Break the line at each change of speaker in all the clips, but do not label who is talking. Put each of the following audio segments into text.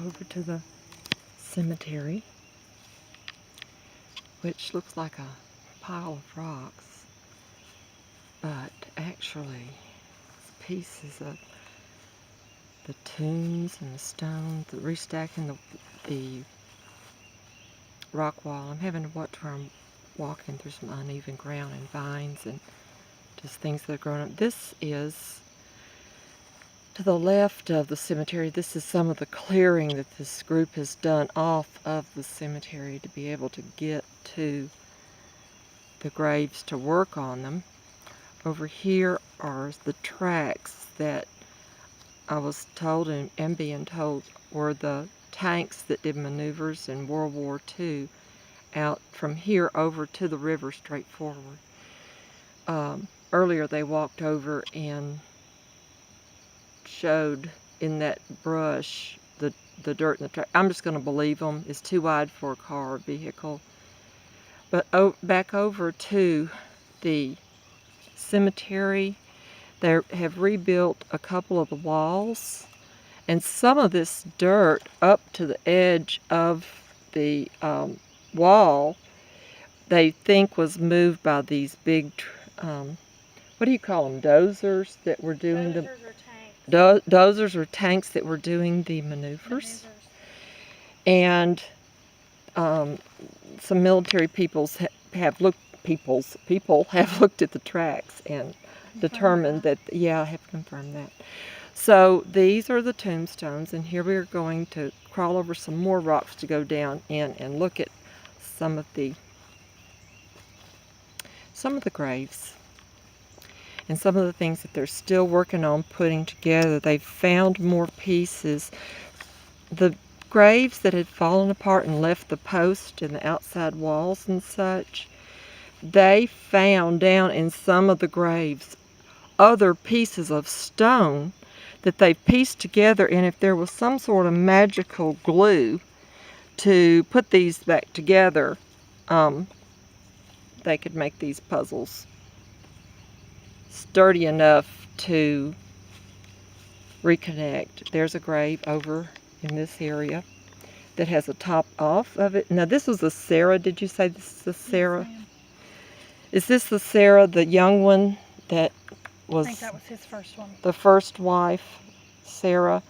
over to the cemetery, which looks like a pile of rocks, but actually it's pieces of the tombs and the stones, the restacking the rock wall. I'm having to watch where I'm walking through some uneven ground and vines and just things that are growing up. This is to the left of the cemetery. This is some of the clearing that this group has done off of the cemetery to be able to get to the graves to work on them. Over here are the tracks that I was told and being told were the tanks that did maneuvers in World War II out from here over to the river straight forward. Earlier they walked over and showed in that brush the dirt in the track. I'm just going to believe them. It's too wide for a car or vehicle. But back over to the cemetery, they have rebuilt a couple of the walls, and some of this dirt up to the edge of the wall they think was moved by these big what do you call them, dozers that were doing dozers or tanks that were doing the maneuvers. And some military people have looked at the tracks and determined that, yeah, I have confirmed that. So these are the tombstones, and here we are going to crawl over some more rocks to go down in and look at some of the graves and some of the things that they're still working on putting together. They found more pieces. The graves that had fallen apart and left the post and the outside walls and such, they found down in some of the graves other pieces of stone that they pieced together, and if there was some sort of magical glue to put these back together, they could make these puzzles sturdy enough to reconnect. There's a grave over in this area that has a top off of it. Now this was a Sarah. Did you say this is a Sarah?
Yes,
is this the Sarah, the young one that was?
I think that was his first one.
The first wife, Sarah.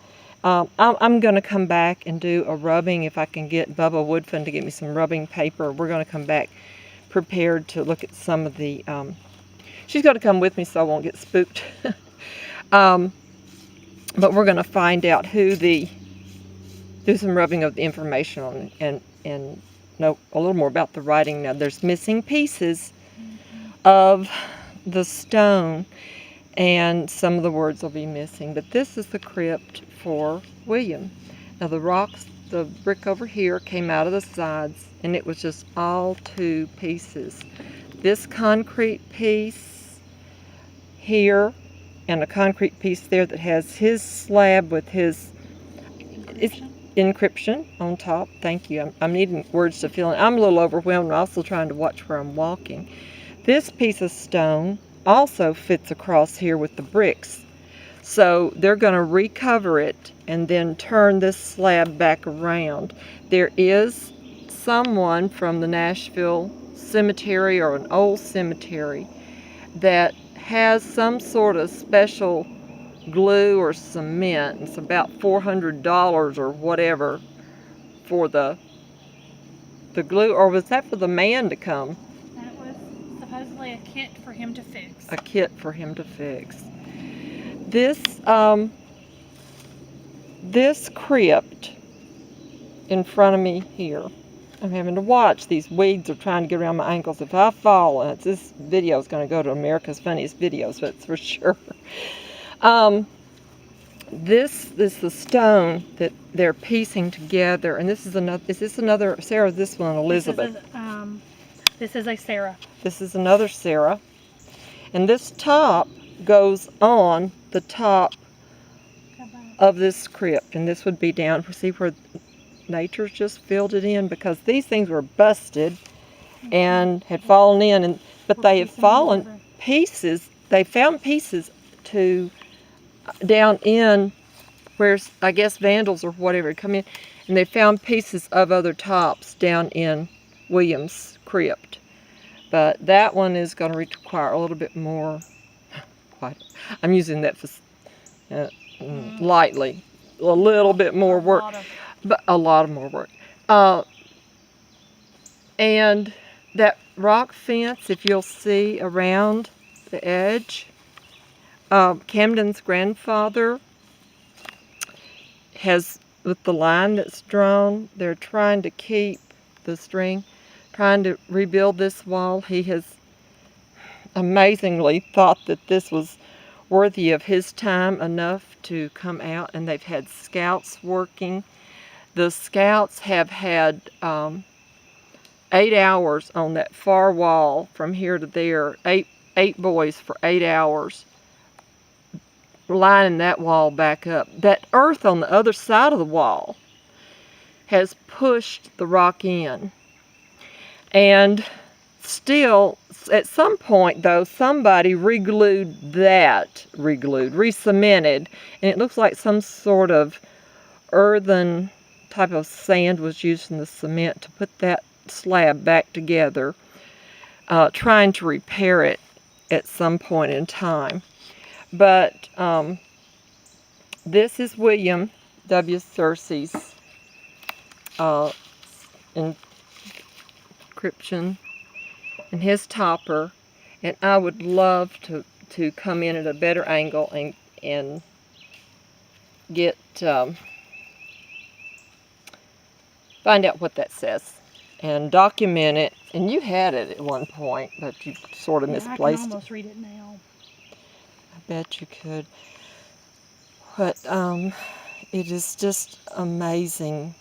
I'm going to come back and do a rubbing. If I can get Bubba Woodfin to get me some rubbing paper, we're going to come back prepared to look at some of the... she's going to come with me so I won't get spooked. But we're going to find out do some rubbing of the information on and know a little more about the writing. Now there's missing pieces of the stone, and some of the words will be missing, but this is the crypt for William. Now the rocks, the brick over here came out of the sides, and it was just all two pieces. This concrete piece here and a concrete piece there that has his slab with his inscription on top. Thank you. I'm needing words to fill in. I'm a little overwhelmed. I'm also trying to watch where I'm walking. This piece of stone also fits across here with the bricks. So they're going to recover it and then turn this slab back around. There is someone from the Nashville cemetery or an old cemetery that has some sort of special glue or cement. It's about $400 or whatever for the glue, or was that for the man to come?
That was supposedly a kit for him to fix.
A kit for him to fix. This this crypt in front of me here, I'm having to watch. These weeds are trying to get around my ankles. If I fall, this video is going to go to America's Funniest Videos, that's for sure. This is the stone that they're piecing together, and this is another. Is this another Sarah? This one, Elizabeth.
This is a Sarah.
This is another Sarah, and this top goes on the top of this crypt, and this would be down. See where nature's just filled it in, because these things were busted and had fallen in, but they have fallen pieces. They found pieces to down in where I guess vandals or whatever had come in, and they found pieces of other tops down in William's crypt. But that one is going to require a little bit more, I'm using that for, lightly, a little bit more work, but a lot of more work. And that rock fence, if you'll see around the edge, Camden's grandfather has, with the line that's drawn, they're trying to keep the string, trying to rebuild this wall. He has amazingly thought that this was worthy of his time enough to come out, and they've had scouts working. The scouts have had 8 hours on that far wall from here to there, eight boys for 8 hours lining that wall back up. That earth on the other side of the wall has pushed the rock in. And still, at some point though, somebody re-cemented, and it looks like some sort of earthen type of sand was used in the cement to put that slab back together, trying to repair it at some point in time. But this is William W. Searcy's inscription and his topper, and I would love to come in at a better angle and get find out what that says and document it. And you had it at one point, but you sort of misplaced it. I
can almost read it now.
I bet you could. But it is just amazing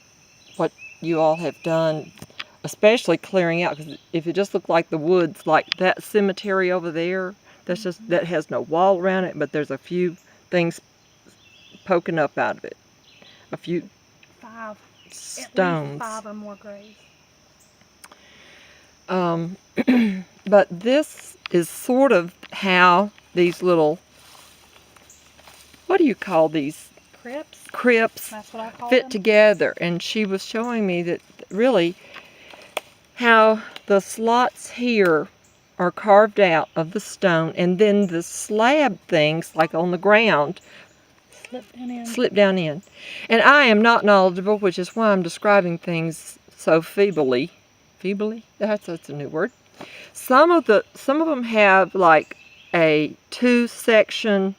what you all have done, especially clearing out, because if it just looked like the woods, like that cemetery over there, that has no wall around it, but there's a few things poking up out of it. A few stones.
At least 5 or more graves.
But this is sort of how these little, what do you call these? Crypts.
That's what I call
fit
them.
Together. And she was showing me that really how the slots here are carved out of the stone, and then the slab things, like on the ground, slip down in. And I am not knowledgeable, which is why I'm describing things so feebly. Feebly? That's a new word. Some of them have like a two-section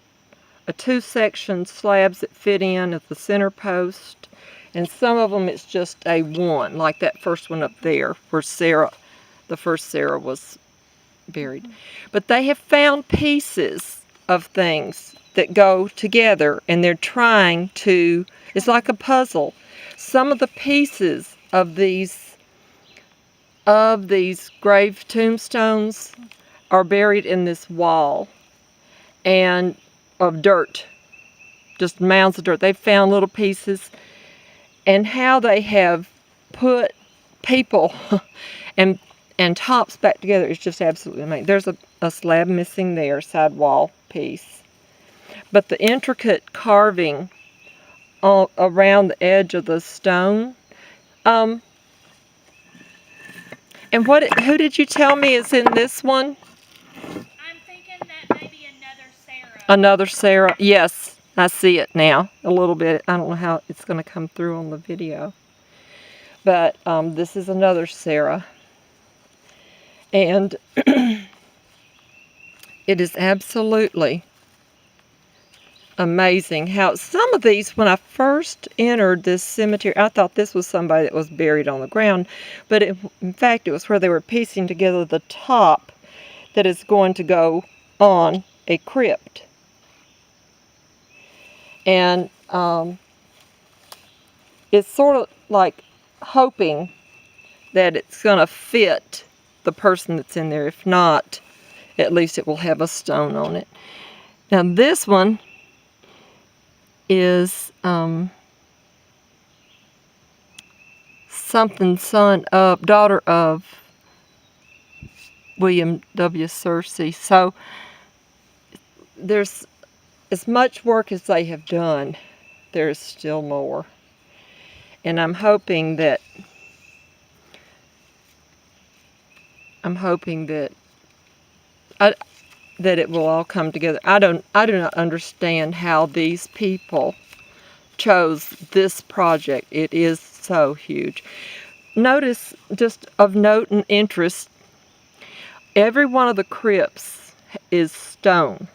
slabs that fit in at the center post, and some of them it's just a one, like that first one up there where the first Sarah was buried. But they have found pieces of things that go together, and they're trying to, it's like a puzzle. Some of the pieces of these grave tombstones are buried in this wall and of dirt, just mounds of dirt. They've found little pieces, and how they have put people and tops back together is just absolutely amazing. There's a slab missing there, side wall piece, but the intricate carving around the edge of the stone. And who did you tell me is in this one?
I'm thinking that may be another Sarah.
Another Sarah. Yes, I see it now a little bit. I don't know how it's going to come through on the video. But this is another Sarah. And it is absolutely amazing how some of these, when I first entered this cemetery, I thought this was somebody that was buried on the ground, but in fact it was where they were piecing together the top that is going to go on a crypt. And it's sort of like hoping that it's going to fit the person that's in there. If not, at least it will have a stone on it. Now this one is daughter of William W. Searcy. So there's as much work as they have done. there's still more. And I'm hoping that that it will all come together. I do not understand how these people chose this project. It is so huge. Notice, just of note and interest, every one of the crypts is stone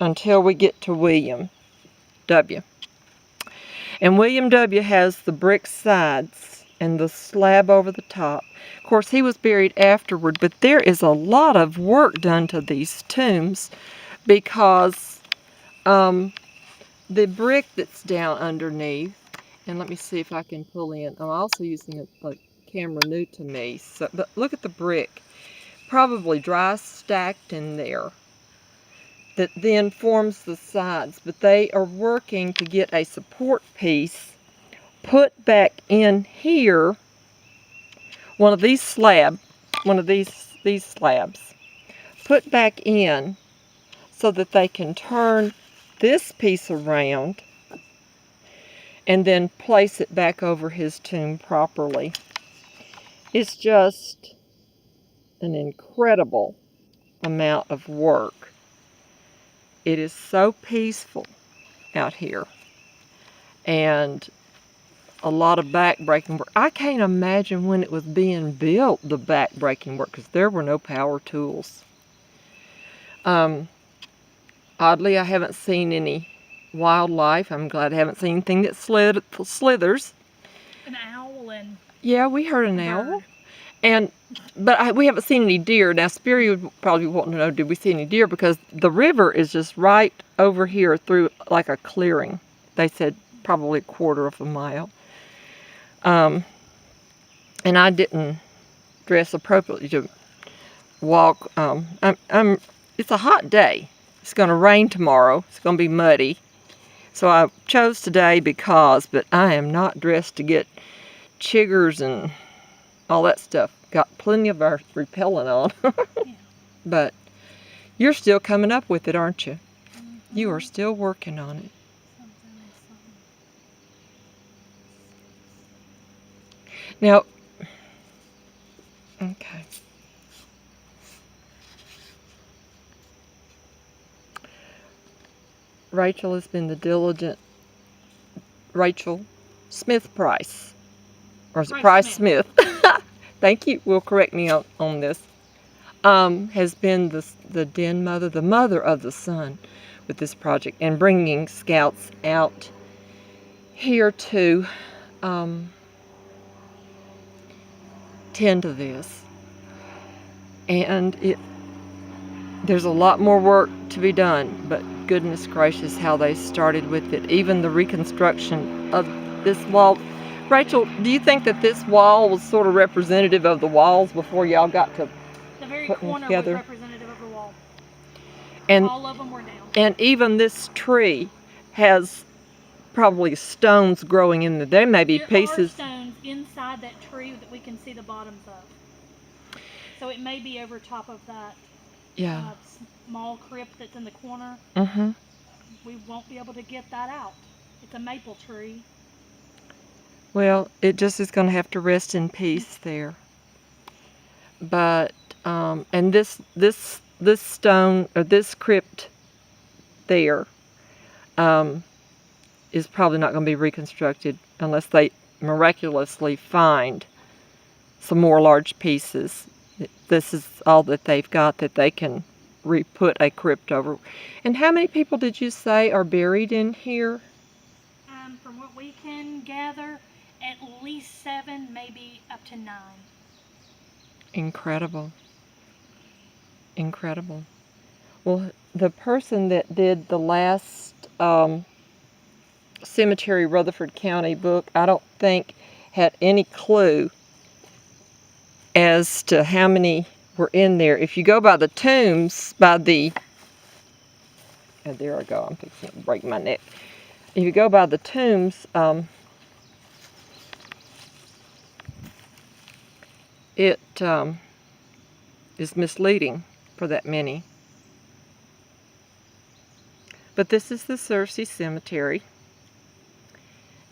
until we get to William W. And William W. has the brick sides and the slab over the top. Of course, he was buried afterward, but there is a lot of work done to these tombs because the brick that's down underneath, and let me see if I can pull in. I'm also using a camera new to me. So, but look at the brick, probably dry stacked in there, that then forms the sides. But they are working to get a support piece put back in here. One of these slabs, put back in so that they can turn this piece around and then place it back over his tomb properly. It's just an incredible amount of work. It is so peaceful out here, and a lot of back-breaking work. I can't imagine when it was being built, the back-breaking work, because there were no power tools. Oddly, I haven't seen any wildlife. I'm glad I haven't seen anything that slithers.
An owl and...
Yeah, we heard an owl. But we haven't seen any deer. Now, Speary would probably want to know, did we see any deer? Because the river is just right over here through like a clearing. They said probably a quarter of a mile. And I didn't dress appropriately to walk. It's a hot day. It's going to rain tomorrow. It's going to be muddy. So I chose today but I am not dressed to get chiggers and all that stuff. Got plenty of our repellent on.
Yeah.
But you're still coming up with it, aren't you?
Mm-hmm.
You are still working on it. Now, okay. Rachel has been the diligent Rachel Smith Price. Or is it Price Smith? Thank you. Will correct me on this. Has been the den mother, the mother of the son with this project, and bringing scouts out here to tend to this. And there's a lot more work to be done, but goodness gracious how they started with it. Even the reconstruction of this wall. Rachel, do you think that this wall was sort of representative of the walls before y'all got to
the very
put them
corner
together?
was representative of the wall.
And
all of them were down.
And even this tree has probably stones growing in there. There may be pieces.
There are stones inside that tree that we can see the bottoms of. So it may be over top of that small crypt that's in the corner.
Mm-hmm.
We won't be able to get that out. It's a maple tree.
Well, it just is going to have to rest in peace there. But and this stone or this crypt there is probably not going to be reconstructed unless they miraculously find some more large pieces. This is all that they've got that they can re-put a crypt over. And how many people did you say are buried in here?
From what we can gather, at least 7, maybe up to 9.
Incredible. Incredible. Well, the person that did the last Cemetery Rutherford County book, I don't think had any clue as to how many were in there. If you go by the tombs, oh, there I go, I'm fixing to break my neck. If you go by the tombs, it is misleading for that many. But this is the Searcy Cemetery.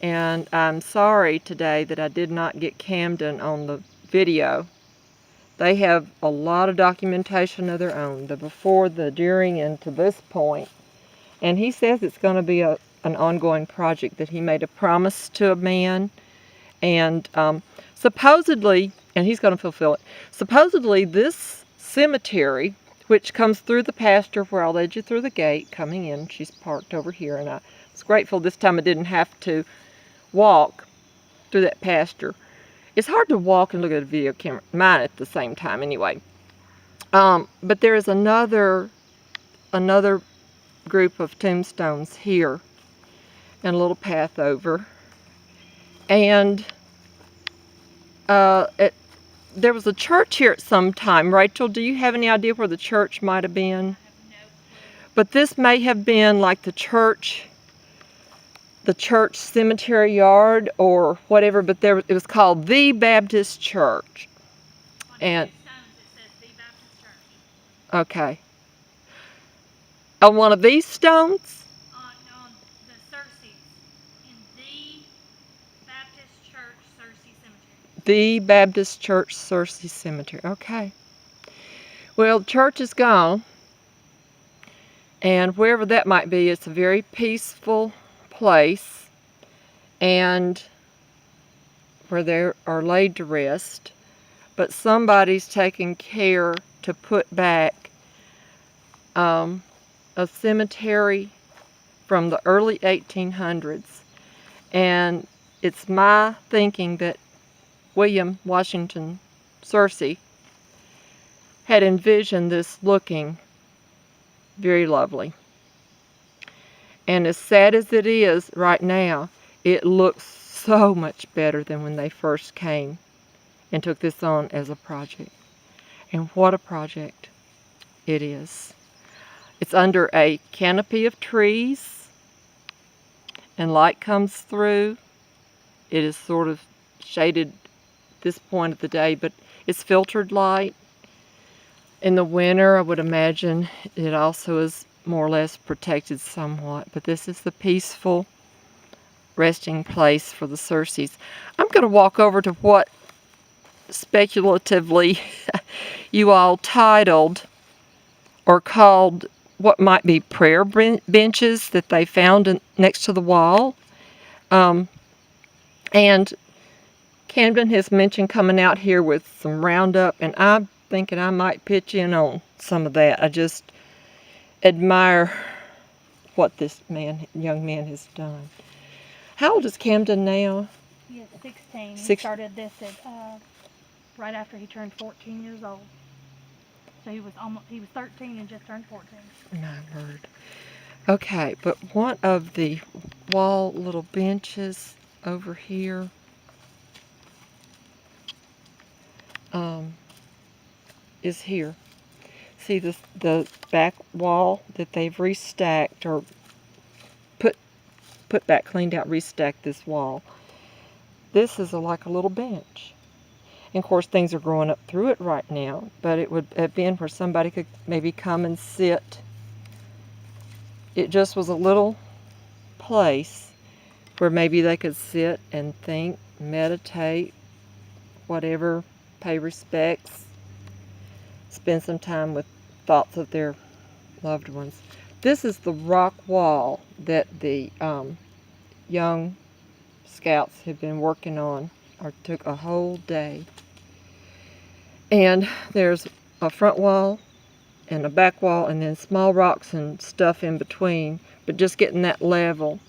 And I'm sorry today that I did not get Camden on the video. They have a lot of documentation of their own, the before, the during, and to this point. And he says it's going to be an ongoing project, that he made a promise to a man. And supposedly, and he's going to fulfill it, supposedly this cemetery, which comes through the pasture where I'll lead you through the gate coming in, she's parked over here, and I was grateful this time I didn't have to walk through that pasture. It's hard to walk and look at a video camera, mine at the same time anyway. But there is another group of tombstones here, and a little path over. And there was a church here at some time. Rachel, do you have any idea where the church might have been?
I have no clue.
But this may have been like the church cemetery yard or whatever, but it was called the Baptist Church.
On
And
these stones it says the Baptist Church.
okay. On one of these stones?
On the Searcy's. In the Baptist Church, Searcy Cemetery.
The Baptist Church, Searcy Cemetery. Okay. Well, the church is gone. And wherever that might be, it's a very peaceful place, and where they are laid to rest. But somebody's taking care to put back a cemetery from the early 1800s. And it's my thinking that William Washington Searcy had envisioned this looking very lovely. And as sad as it is right now, it looks so much better than when they first came and took this on as a project. And what a project it is. It's under a canopy of trees, and light comes through. It is sort of shaded at this point of the day, but it's filtered light. In the winter, I would imagine it also is more or less protected somewhat, but this is the peaceful resting place for the Searcys. I'm going to walk over to what speculatively you all titled or called what might be prayer benches that they found next to the wall. And Camden has mentioned coming out here with some Roundup, and I'm thinking I might pitch in on some of that. I just admire what this young man has done. How old is Camden now?
He is 16. He
Six-
started this at right after he turned 14 years old. So he was 13 and just turned 14.
My word. Okay, but one of the wall little benches over here is here. See the back wall that they've restacked or put back, cleaned out, restacked this wall. This is like a little bench. And of course things are growing up through it right now, but it would have been where somebody could maybe come and sit. It just was a little place where maybe they could sit and think, meditate, whatever, pay respects, spend some time with thoughts of their loved ones. This is the rock wall that the young scouts had been working on, or took a whole day. And there's a front wall and a back wall, and then small rocks and stuff in between, but just getting that level.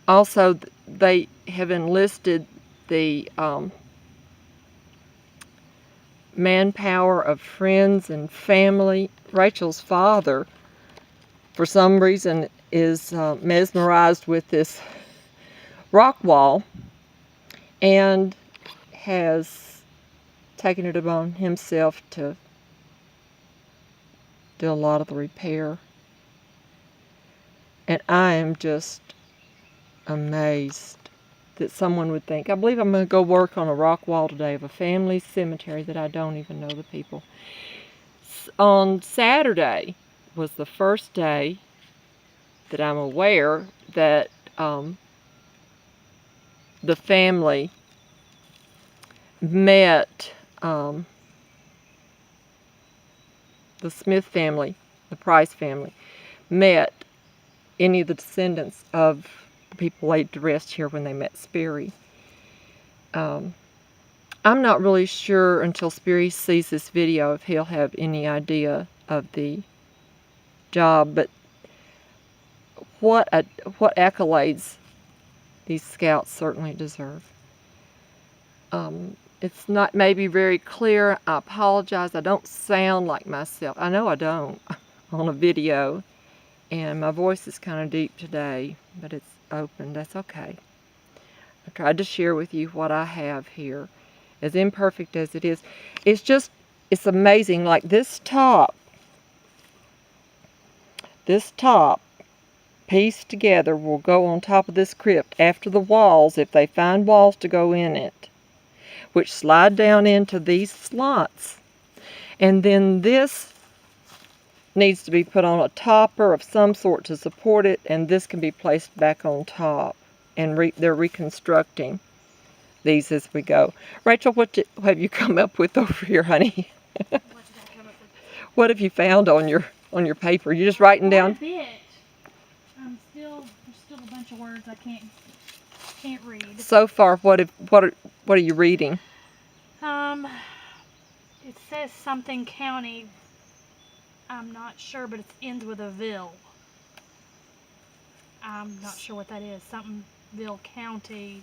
Also, they have enlisted the manpower of friends and family. Rachel's father, for some reason, is mesmerized with this rock wall and has taken it upon himself to do a lot of the repair. And I am just amazed that someone would think, I believe I'm going to go work on a rock wall today of a family cemetery that I don't even know the people. On Saturday was the first day that I'm aware that the family met, the Smith family, the Price family, met any of the descendants of the people laid to rest here when they met Sperry. I'm not really sure until Sperry sees this video if he'll have any idea of the job, but what accolades these scouts certainly deserve. It's not maybe very clear. I apologize. I don't sound like myself. I know I don't on a video, and my voice is kind of deep today, but it's open. That's okay. I tried to share with you what I have here, as imperfect as it is. It's amazing. Like this top pieced together will go on top of this crypt after the walls, if they find walls to go in it, which slide down into these slots. And then this needs to be put on a topper of some sort to support it, and this can be placed back on top. And they're reconstructing these as we go. Rachel, what have you come up with over here, honey? What have you found on your paper? You just writing down?
Quite a bit. There's still a bunch of words I can't read.
So far, what are you reading?
It says something county. I'm not sure, but it ends with a ville. I'm not sure what that is. Somethingville County.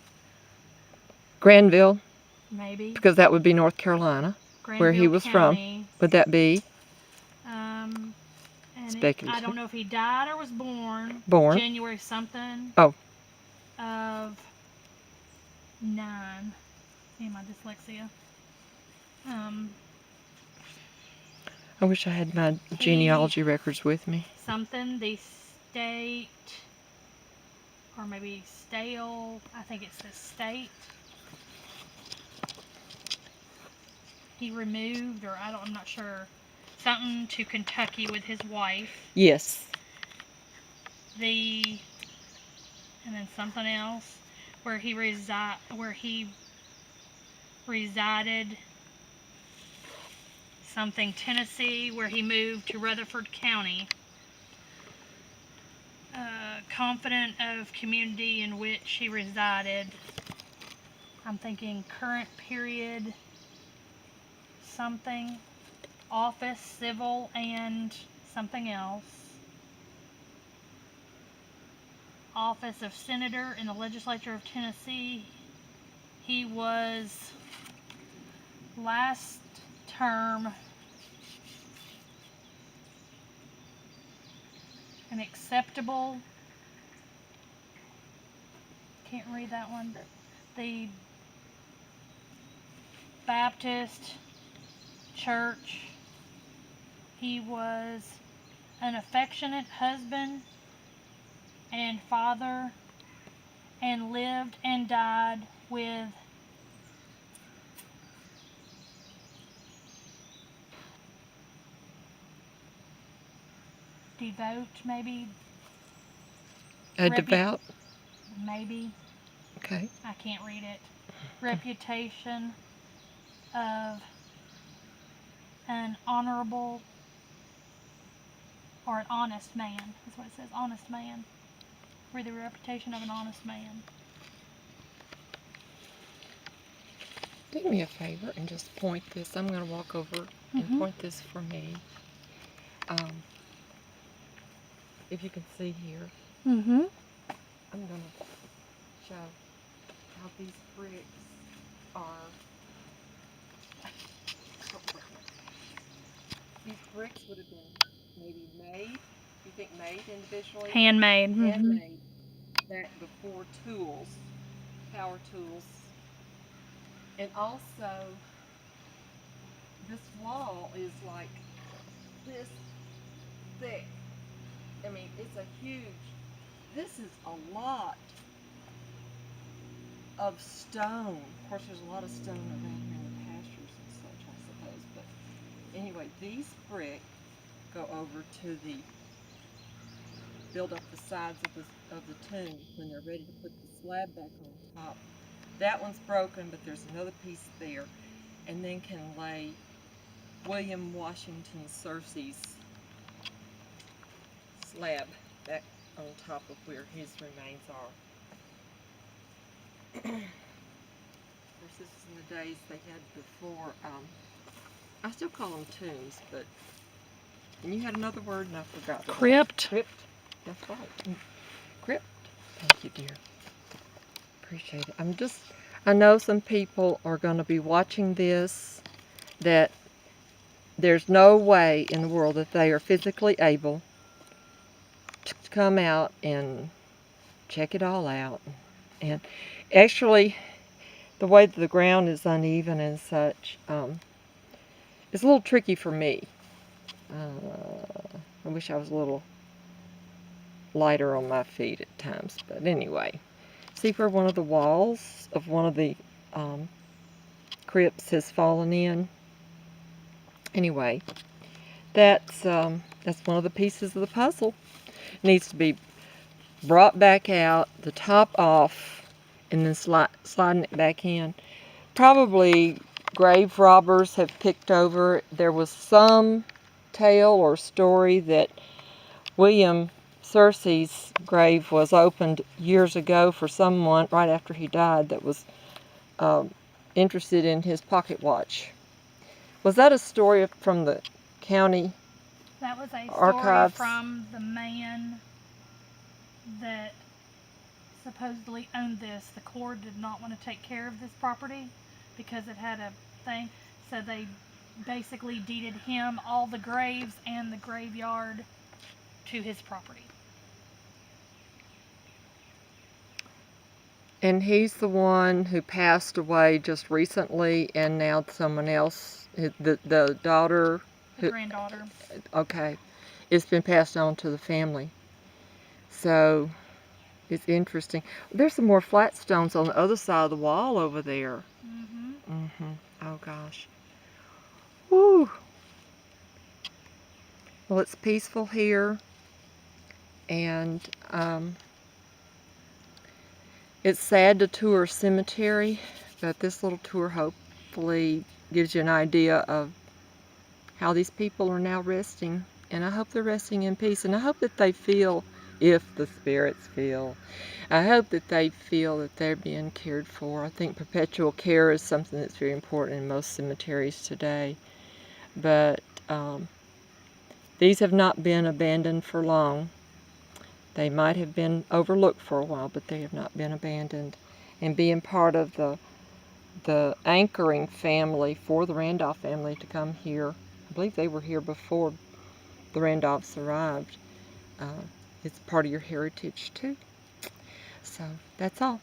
Granville?
Maybe.
Because that would be North Carolina,
Granville
where he was
County.
from. Would that be?
And
Speculative.
I don't know if he died or was born.
Born.
January something.
Oh.
Of 9. See my dyslexia.
I wish I had my genealogy records with me.
Something, the state, or maybe stale, I think it says state. He removed, or I'm not sure, something to Kentucky with his wife.
Yes.
And then something else where he resided. Something Tennessee, where he moved to Rutherford County. Confident of community in which he resided. I'm thinking current period something. Office, civil, and something else. Office of Senator in the Legislature of Tennessee. He was last term an acceptable, can't read that one, the Baptist Church. He was an affectionate husband and father, and lived and died with devout, maybe.
Devout?
Maybe.
Okay.
I can't read it. Reputation of an honorable or an honest man. That's what it says, honest man. For the reputation of an honest man.
Do me a favor and just point this. I'm going to walk over and point this for me. If you can see here. I'm going to show how these bricks are. These bricks would have been maybe made. You think made individually?
Handmade.
Handmade. Back before tools, power tools. And also, this wall is like this thick. I mean, it's a huge, this is a lot of stone. Of course, there's a lot of stone around here in the pastures and such, I suppose. But anyway, these bricks go over to the build up the sides of the tomb when they're ready to put the slab back on top. That one's broken, but there's another piece there, and then can lay William Washington Searcy's slab back on top of where his remains are. Of course, this is in the days they had before. I still call them tombs, but and you had another word and I forgot.
Crypt.
Crypt. That's right. Crypt. Thank you, dear. Appreciate it. I know some people are going to be watching this that there's no way in the world that they are physically able to come out and check it all out. And actually, the way that the ground is uneven and such, it's a little tricky for me. I wish I was a little lighter on my feet at times, but anyway. See where one of the walls of one of the crypts has fallen in? Anyway, that's one of the pieces of the puzzle. It needs to be brought back out, the top off, and then sliding it back in. Probably grave robbers have picked over. There was some tale or story that William Searcy's grave was opened years ago for someone right after he died that was interested in his pocket watch. Was that a story from the county
That was a
archives?
Story from the man that supposedly owned this. The court did not want to take care of this property because it had a thing, so they basically deeded him all the graves and the graveyard to his property.
And he's the one who passed away just recently, and now someone else, the daughter,
The granddaughter.
Okay, it's been passed on to the family. So it's interesting. There's some more flat stones on the other side of the wall over there. Oh gosh. Woo. Well, it's peaceful here, and it's sad to tour a cemetery, but this little tour hopefully gives you an idea of how these people are now resting. And I hope they're resting in peace. And I hope that they feel, if the spirits feel, I hope that they feel that they're being cared for. I think perpetual care is something that's very important in most cemeteries today. But these have not been abandoned for long. They might have been overlooked for a while, but they have not been abandoned. And being part of the anchoring family for the Randolph family to come here, I believe they were here before the Randolphs arrived. It's part of your heritage too. So that's all.